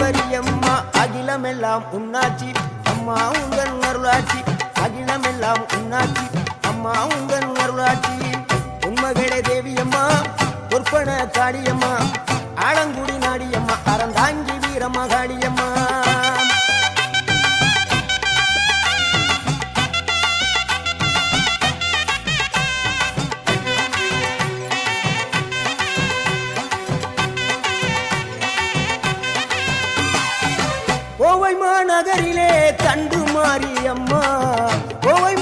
ஈஸ்வரியம்மா அகிலமெல்லாம் உன்னாட்சி அம்மா உங்கள் அருளாட்சி அகிலமெல்லாம் உன்னாட்சி அம்மா உங்கள் அருளாட்சி உண்மகளே தேவியம்மா பொற்பன காளியம்மா ஆலங்குடி நாடியம்மா அறந்தாங்கி வீரம்மா காளியம்மா கோவை மாநகரிலே தண்டு மாரியம்மா கோவை